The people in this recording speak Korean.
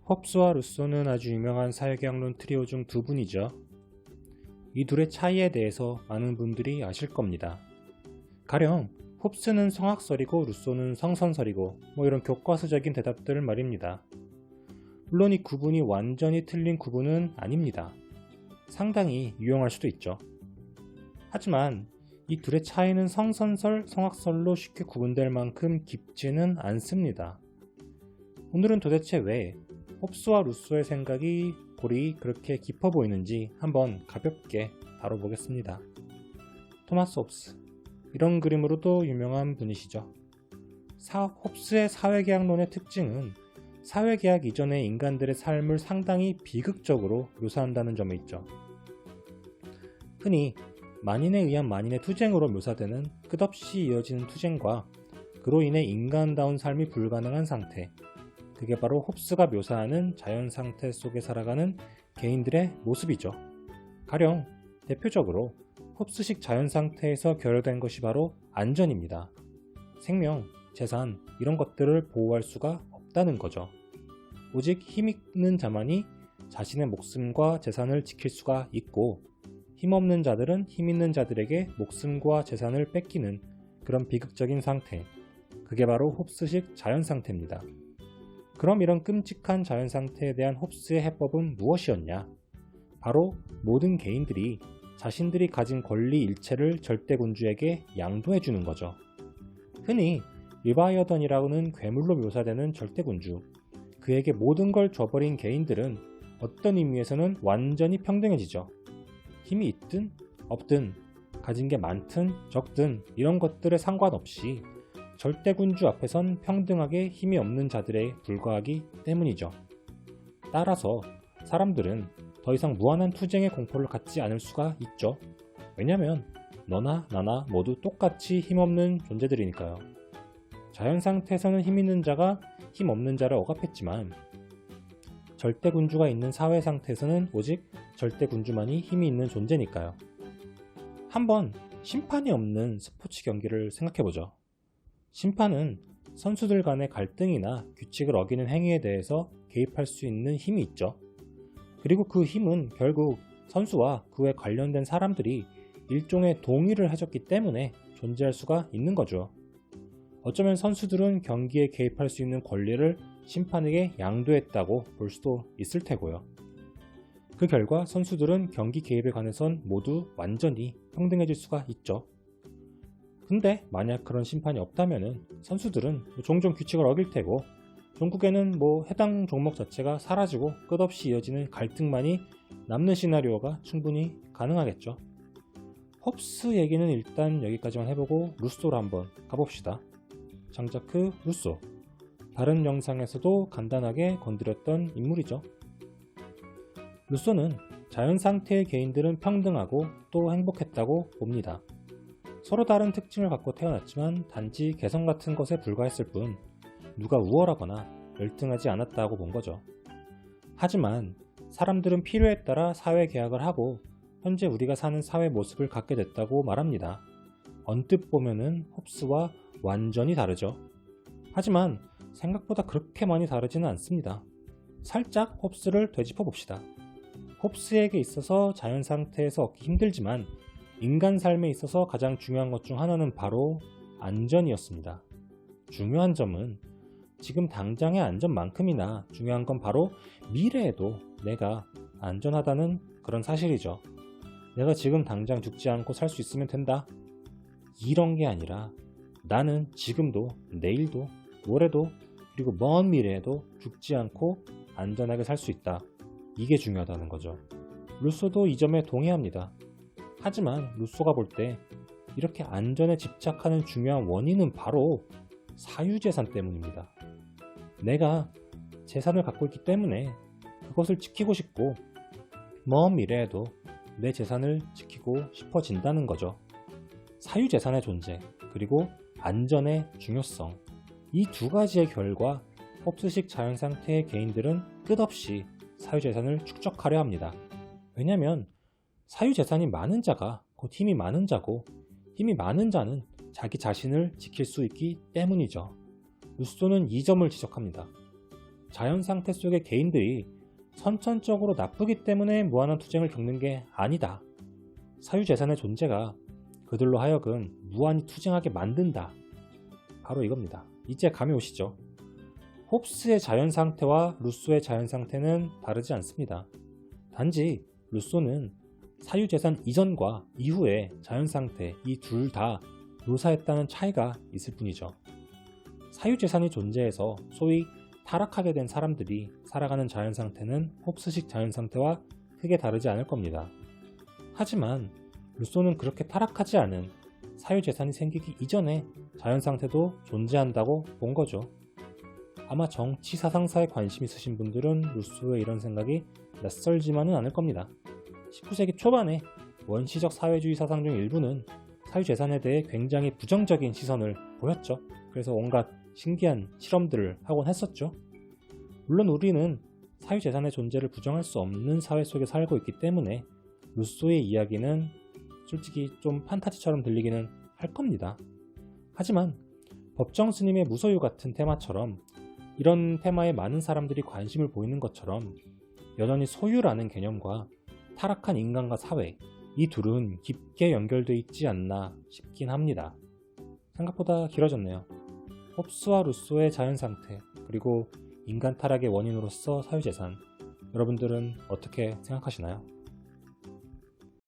홉스와 루소는 아주 유명한 사회계약론 트리오 중 두 분이죠. 이 둘의 차이에 대해서 많은 분들이 아실 겁니다. 가령 홉스는 성학설이고 루소는 성선설이고 이런 교과서적인 대답들 말입니다. 물론 이 구분이 완전히 틀린 구분은 아닙니다. 상당히 유용할 수도 있죠. 하지만 이 둘의 차이는 성선설, 성학설로 쉽게 구분될 만큼 깊지는 않습니다. 오늘은 도대체 왜 홉스와 루소의 생각이 골이 그렇게 깊어 보이는지 한번 가볍게 다뤄보겠습니다. 토마스 홉스, 이런 그림으로도 유명한 분이시죠. 홉스의 사회계약론의 특징은 사회계약 이전의 인간들의 삶을 상당히 비극적으로 묘사한다는 점에 있죠. 흔히 만인에 의한 만인의 투쟁으로 묘사되는 끝없이 이어지는 투쟁과 그로 인해 인간다운 삶이 불가능한 상태, 그게 바로 홉스가 묘사하는 자연상태 속에 살아가는 개인들의 모습이죠. 가령 대표적으로 홉스식 자연상태에서 결여된 것이 바로 안전입니다. 생명, 재산 이런 것들을 보호할 수가 없다는 거죠. 오직 힘 있는 자만이 자신의 목숨과 재산을 지킬 수가 있고, 힘없는 자들은 힘 있는 자들에게 목숨과 재산을 뺏기는 그런 비극적인 상태, 그게 바로 홉스식 자연상태입니다. 그럼 이런 끔찍한 자연상태에 대한 홉스의 해법은 무엇이었냐? 바로 모든 개인들이 자신들이 가진 권리 일체를 절대군주에게 양도해주는 거죠. 흔히 리바이어던이라고는 괴물로 묘사되는 절대군주, 그에게 모든 걸 줘버린 개인들은 어떤 의미에서는 완전히 평등해지죠. 힘이 있든 없든, 가진 게 많든 적든 이런 것들에 상관없이 절대군주 앞에선 평등하게 힘이 없는 자들에 불과하기 때문이죠. 따라서 사람들은 더 이상 무한한 투쟁의 공포를 갖지 않을 수가 있죠. 왜냐면 너나 나나 모두 똑같이 힘없는 존재들이니까요. 자연상태에서는 힘 있는 자가 힘 없는 자를 억압했지만, 절대군주가 있는 사회상태에서는 오직 절대군주만이 힘이 있는 존재니까요. 한번 심판이 없는 스포츠 경기를 생각해보죠. 심판은 선수들 간의 갈등이나 규칙을 어기는 행위에 대해서 개입할 수 있는 힘이 있죠. 그리고 그 힘은 결국 선수와 그에 관련된 사람들이 일종의 동의를 해줬기 때문에 존재할 수가 있는 거죠. 어쩌면 선수들은 경기에 개입할 수 있는 권리를 심판에게 양도했다고 볼 수도 있을 테고요. 그 결과 선수들은 경기 개입에 관해선 모두 완전히 평등해질 수가 있죠. 근데 만약 그런 심판이 없다면은 선수들은 종종 규칙을 어길 테고, 종국에는 해당 종목 자체가 사라지고 끝없이 이어지는 갈등만이 남는 시나리오가 충분히 가능하겠죠. 홉스 얘기는 일단 여기까지만 해보고 루소로 한번 가봅시다. 장자크 루소, 다른 영상에서도 간단하게 건드렸던 인물이죠. 루소는 자연상태의 개인들은 평등하고 또 행복했다고 봅니다. 서로 다른 특징을 갖고 태어났지만 단지 개성 같은 것에 불과했을 뿐 누가 우월하거나 열등하지 않았다고 본 거죠. 하지만 사람들은 필요에 따라 사회 계약을 하고 현재 우리가 사는 사회 모습을 갖게 됐다고 말합니다. 언뜻 보면은 홉스와 완전히 다르죠. 하지만 생각보다 그렇게 많이 다르지는 않습니다. 살짝 홉스를 되짚어 봅시다. 홉스에게 있어서 자연 상태에서 얻기 힘들지만 인간 삶에 있어서 가장 중요한 것 중 하나는 바로 안전이었습니다. 중요한 점은 지금 당장의 안전만큼이나 중요한 건 바로 미래에도 내가 안전하다는 그런 사실이죠. 내가 지금 당장 죽지 않고 살 수 있으면 된다. 이런 게 아니라 나는 지금도 내일도 모레도 그리고 먼 미래에도 죽지 않고 안전하게 살 수 있다. 이게 중요하다는 거죠. 루소도 이 점에 동의합니다. 하지만 루소가 볼 때 이렇게 안전에 집착하는 중요한 원인은 바로 사유재산 때문입니다. 내가 재산을 갖고 있기 때문에 그것을 지키고 싶고 먼 미래에도 내 재산을 지키고 싶어진다는 거죠. 사유재산의 존재 그리고 안전의 중요성, 이 두 가지의 결과 홉스식 자연상태의 개인들은 끝없이 사유재산을 축적하려 합니다. 왜냐하면 사유재산이 많은 자가 곧 힘이 많은 자고, 힘이 많은 자는 자기 자신을 지킬 수 있기 때문이죠. 루소는 이 점을 지적합니다. 자연 상태 속의 개인들이 선천적으로 나쁘기 때문에 무한한 투쟁을 겪는 게 아니다. 사유재산의 존재가 그들로 하여금 무한히 투쟁하게 만든다. 바로 이겁니다. 이제 감이 오시죠? 홉스의 자연 상태와 루소의 자연 상태는 다르지 않습니다. 단지 루소는 사유재산 이전과 이후의 자연 상태 이 둘 다 묘사했다는 차이가 있을 뿐이죠. 사유재산이 존재해서 소위 타락하게 된 사람들이 살아가는 자연 상태는 홉스식 자연 상태와 크게 다르지 않을 겁니다. 하지만 루소는 그렇게 타락하지 않은 사유재산이 생기기 이전의 자연 상태도 존재한다고 본 거죠. 아마 정치 사상사에 관심 있으신 분들은 루소의 이런 생각이 낯설지만은 않을 겁니다. 19세기 초반에 원시적 사회주의 사상 중 일부는 사유재산에 대해 굉장히 부정적인 시선을 보였죠. 그래서 온갖 신기한 실험들을 하곤 했었죠. 물론 우리는 사유재산의 존재를 부정할 수 없는 사회 속에 살고 있기 때문에 루소의 이야기는 솔직히 좀 판타지처럼 들리기는 할 겁니다. 하지만 법정 스님의 무소유 같은 테마처럼 이런 테마에 많은 사람들이 관심을 보이는 것처럼 여전히 소유라는 개념과 타락한 인간과 사회 이 둘은 깊게 연결되어 있지 않나 싶긴 합니다. 생각보다 길어졌네요. 홉스와 루소의 자연 상태 그리고 인간 타락의 원인으로서 사유재산 여러분들은 어떻게 생각하시나요?